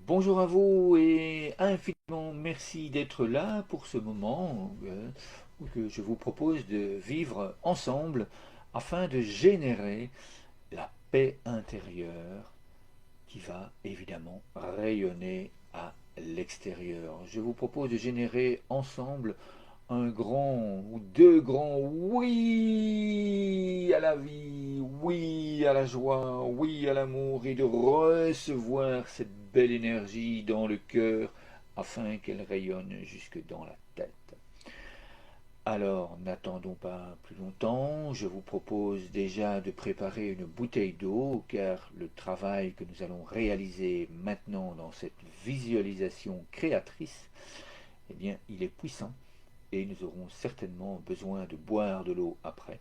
Bonjour à vous et infiniment merci d'être là pour ce moment que je vous propose de vivre ensemble afin de générer la paix intérieure qui va évidemment rayonner à l'extérieur. Je vous propose de générer ensemble un grand ou deux grands oui à la vie, oui à la joie, oui à l'amour et de recevoir cette belle énergie dans le cœur afin qu'elle rayonne jusque dans la tête. Alors, n'attendons pas plus longtemps, je vous propose déjà de préparer une bouteille d'eau car le travail que nous allons réaliser maintenant dans cette visualisation créatrice, eh bien, il est puissant et nous aurons certainement besoin de boire de l'eau après,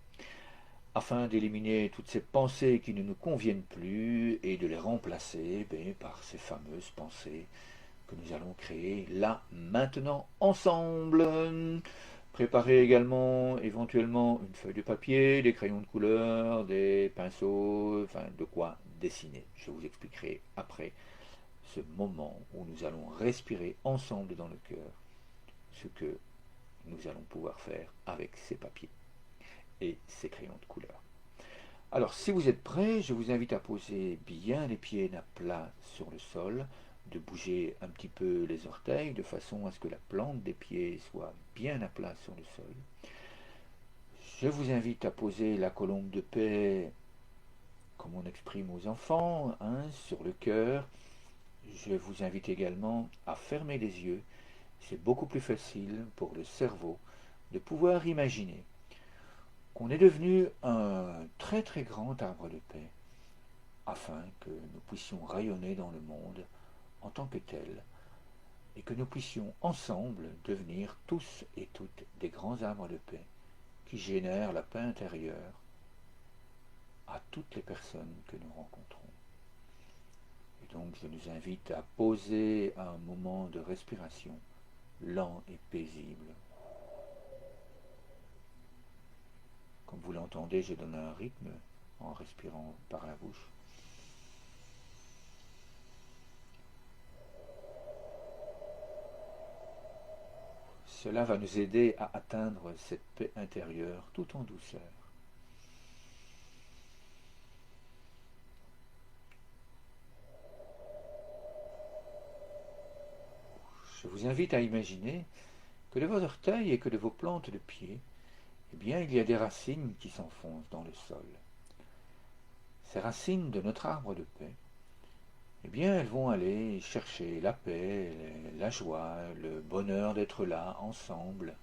afin d'éliminer toutes ces pensées qui ne nous conviennent plus et de les remplacer par ces fameuses pensées que nous allons créer là, maintenant, ensemble. Préparez également éventuellement une feuille de papier, des crayons de couleur, des pinceaux, enfin de quoi dessiner. Je vous expliquerai après ce moment où nous allons respirer ensemble dans le cœur ce que nous allons pouvoir faire avec ces papiers et ces crayons de couleur. Alors, si vous êtes prêts, je vous invite à poser bien les pieds à plat sur le sol, de bouger un petit peu les orteils de façon à ce que la plante des pieds soit bien à plat sur le sol. Je vous invite à poser la colombe de paix, comme on exprime aux enfants, sur le cœur. Je vous invite également à fermer les yeux. C'est beaucoup plus facile pour le cerveau de pouvoir imaginer qu'on est devenu un très très grand arbre de paix, afin que nous puissions rayonner dans le monde en tant que tel, et que nous puissions ensemble devenir tous et toutes des grands arbres de paix qui génèrent la paix intérieure à toutes les personnes que nous rencontrons. Et donc je nous invite à poser un moment de respiration lent et paisible. Comme vous l'entendez, je donne un rythme en respirant par la bouche. Cela va nous aider à atteindre cette paix intérieure tout en douceur. Je vous invite à imaginer que de vos orteils et que de vos plantes de pied, eh bien, il y a des racines qui s'enfoncent dans le sol. Ces racines de notre arbre de paix, eh bien, elles vont aller chercher la paix, la joie, le bonheur d'être là, ensemble.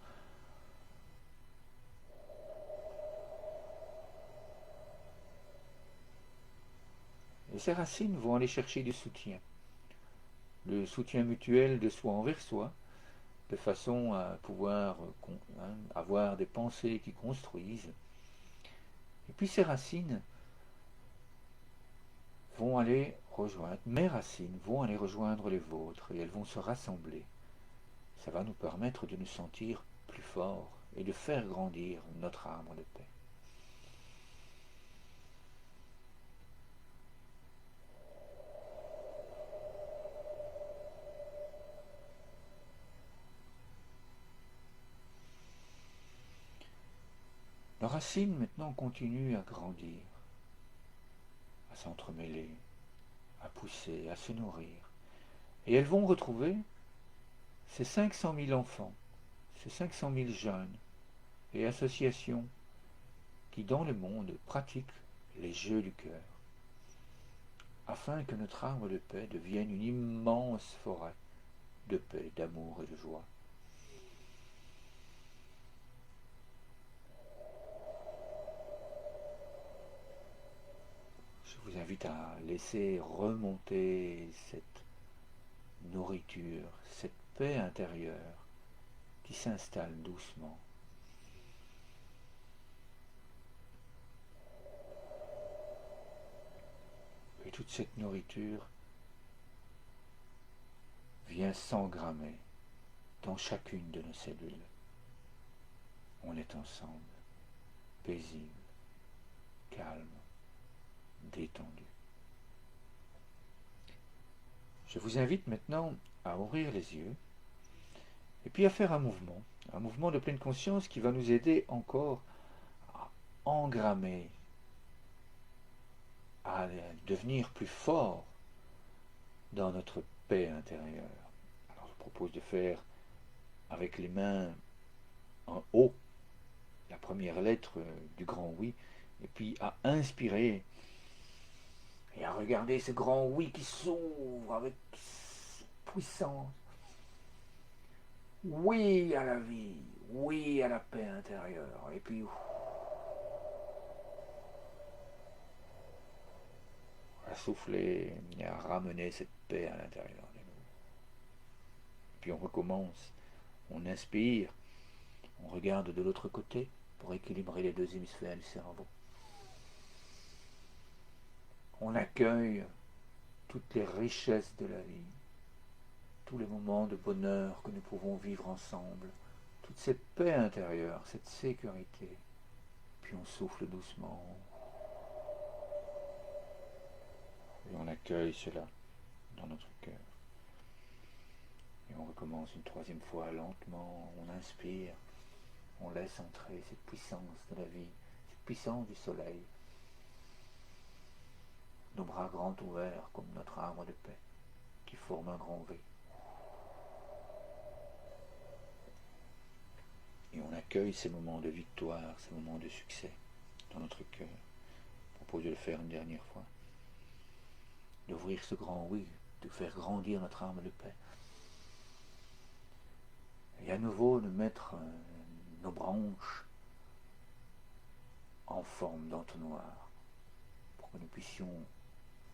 Et ces racines vont aller chercher du soutien. Le soutien mutuel de soi envers soi, de façon à pouvoir avoir des pensées qui construisent. Et puis ces racines vont aller rejoindre, mes racines vont aller rejoindre les vôtres et elles vont se rassembler. Ça va nous permettre de nous sentir plus forts et de faire grandir notre arbre de paix. Nos racines maintenant continuent à grandir, à s'entremêler, à pousser, à se nourrir. Et elles vont retrouver ces 500 000 enfants, ces 500 000 jeunes et associations qui dans le monde pratiquent les jeux du cœur, afin que notre arbre de paix devienne une immense forêt de paix, d'amour et de joie. Je vous invite à laisser remonter cette nourriture, cette paix intérieure qui s'installe doucement. Et toute cette nourriture vient s'engrammer dans chacune de nos cellules. On est ensemble, paisible, calme, détendu. Je vous invite maintenant à ouvrir les yeux et puis à faire un mouvement de pleine conscience qui va nous aider encore à engrammer, à devenir plus fort dans notre paix intérieure. Alors je propose de faire avec les mains en haut la première lettre du grand oui, et puis à inspirer et à regarder ce grand oui qui s'ouvre avec puissance. Oui à la vie, oui à la paix intérieure, et puis à souffler et à ramener cette paix à l'intérieur de nous. Puis on recommence, on inspire, on regarde de l'autre côté pour équilibrer les deux hémisphères du cerveau. On accueille toutes les richesses de la vie, tous les moments de bonheur que nous pouvons vivre ensemble, toute cette paix intérieure, cette sécurité. Puis on souffle doucement et on accueille cela dans notre cœur. Et on recommence une troisième fois lentement, on inspire, on laisse entrer cette puissance de la vie, cette puissance du soleil. Nos bras grands ouverts comme notre arbre de paix qui forme un grand V. Et on accueille ces moments de victoire, ces moments de succès dans notre cœur. Je propose de le faire une dernière fois. D'ouvrir ce grand oui, de faire grandir notre arme de paix. Et à nouveau de mettre nos branches en forme d'entonnoir pour que nous puissions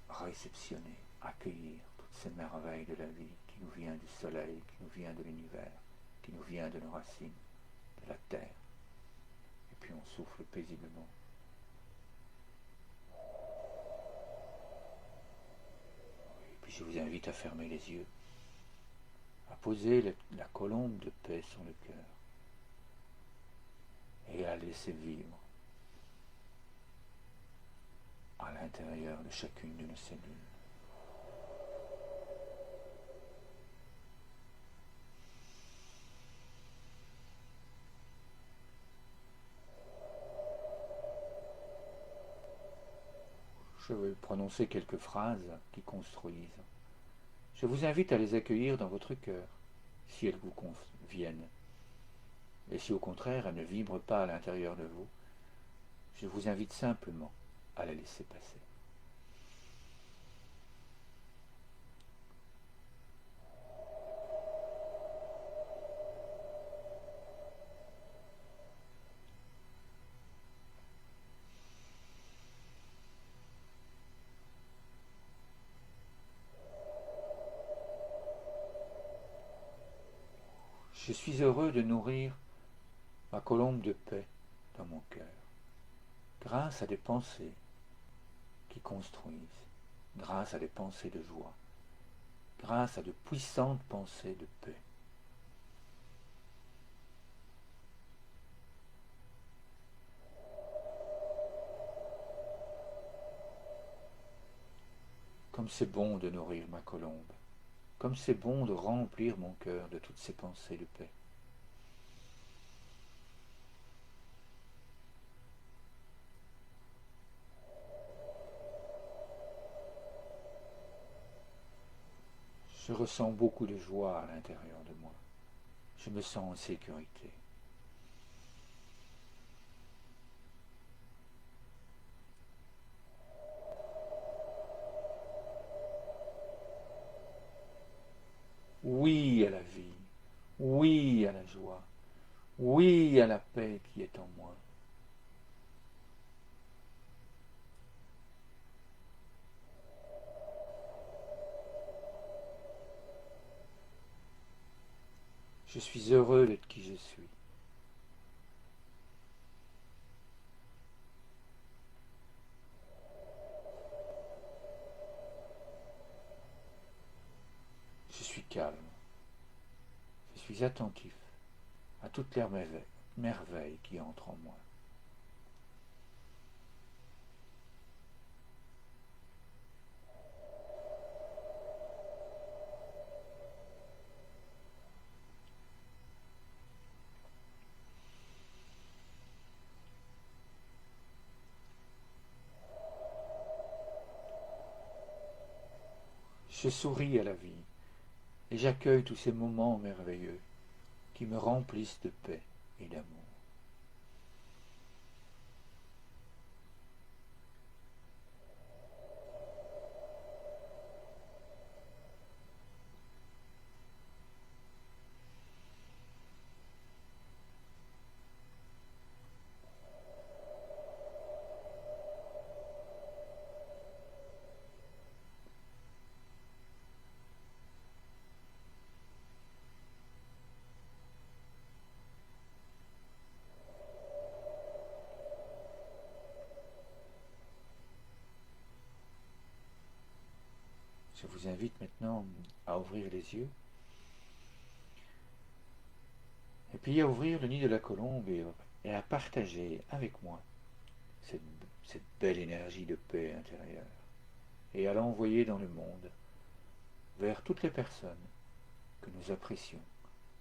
réceptionner, accueillir toutes ces merveilles de la vie qui nous vient du soleil, qui nous vient de l'univers, qui nous vient de nos racines, de la terre. Et puis on souffle paisiblement. Et puis je vous invite à fermer les yeux, à poser la colombe de paix sur le cœur et à laisser vivre à l'intérieur de chacune de nos cellules. Je vais prononcer quelques phrases qui construisent. Je vous invite à les accueillir dans votre cœur, si elles vous conviennent. Et si au contraire elles ne vibrent pas à l'intérieur de vous, je vous invite simplement à les laisser passer. Je suis heureux de nourrir ma colombe de paix dans mon cœur, grâce à des pensées qui construisent, grâce à des pensées de joie, grâce à de puissantes pensées de paix. Comme c'est bon de nourrir ma colombe, comme c'est bon de remplir mon cœur de toutes ces pensées de paix. Je ressens beaucoup de joie à l'intérieur de moi. Je me sens en sécurité. Oui à la vie, oui à la joie, oui à la paix qui est en moi. Je suis heureux d'être qui je suis. Je suis calme. Je suis attentif à toutes les merveilles qui entrent en moi. Je souris à la vie et j'accueille tous ces moments merveilleux qui me remplissent de paix et d'amour. Je vous invite maintenant à ouvrir les yeux et puis à ouvrir le nid de la colombe et à partager avec moi cette, cette belle énergie de paix intérieure et à l'envoyer dans le monde vers toutes les personnes que nous apprécions,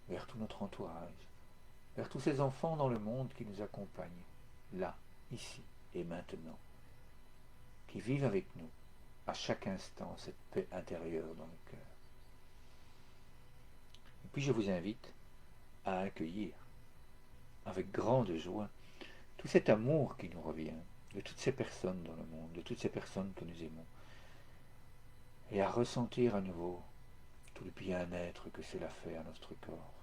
vers tout notre entourage, vers tous ces enfants dans le monde qui nous accompagnent, là, ici et maintenant, qui vivent avec nous à chaque instant cette paix intérieure dans le cœur. Et puis je vous invite à accueillir avec grande joie tout cet amour qui nous revient de toutes ces personnes dans le monde, de toutes ces personnes que nous aimons, et à ressentir à nouveau tout le bien-être que cela fait à notre corps.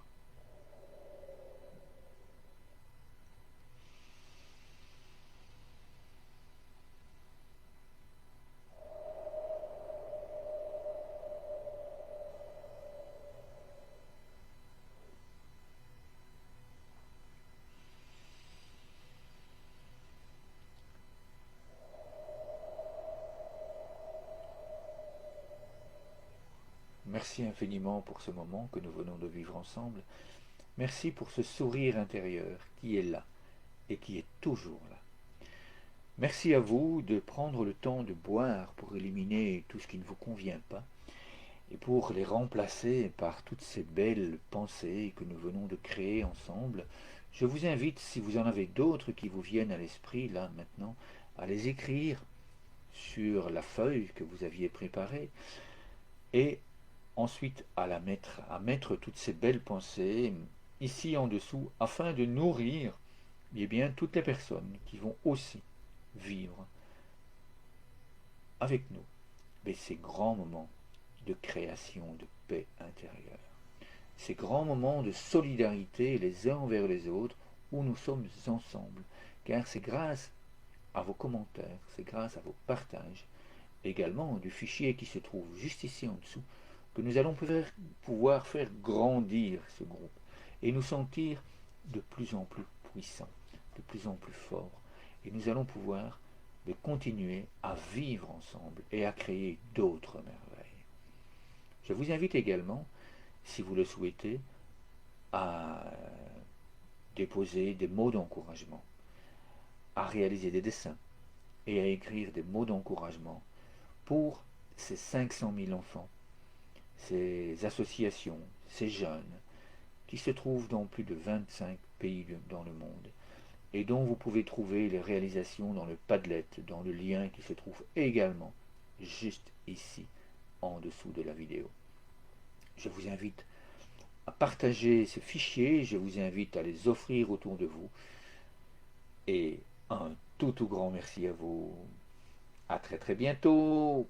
Merci infiniment pour ce moment que nous venons de vivre ensemble. Merci pour ce sourire intérieur qui est là et qui est toujours là. Merci à vous de prendre le temps de boire pour éliminer tout ce qui ne vous convient pas et pour les remplacer par toutes ces belles pensées que nous venons de créer ensemble. Je vous invite, si vous en avez d'autres qui vous viennent à l'esprit là maintenant, à les écrire sur la feuille que vous aviez préparée et ensuite à mettre toutes ces belles pensées ici en dessous afin de nourrir eh bien, toutes les personnes qui vont aussi vivre avec nous mais ces grands moments de création de paix intérieure, ces grands moments de solidarité les uns envers les autres où nous sommes ensemble, car c'est grâce à vos commentaires, c'est grâce à vos partages, également du fichier qui se trouve juste ici en dessous, que nous allons pouvoir faire grandir ce groupe et nous sentir de plus en plus puissants, de plus en plus forts. Et nous allons pouvoir continuer à vivre ensemble et à créer d'autres merveilles. Je vous invite également, si vous le souhaitez, à déposer des mots d'encouragement, à réaliser des dessins et à écrire des mots d'encouragement pour ces 500 000 enfants, ces associations, ces jeunes qui se trouvent dans plus de 25 pays dans le monde et dont vous pouvez trouver les réalisations dans le Padlet, dans le lien qui se trouve également juste ici en dessous de la vidéo. Je vous invite à partager ces fichiers, je vous invite à les offrir autour de vous et un tout grand merci à vous. À très bientôt.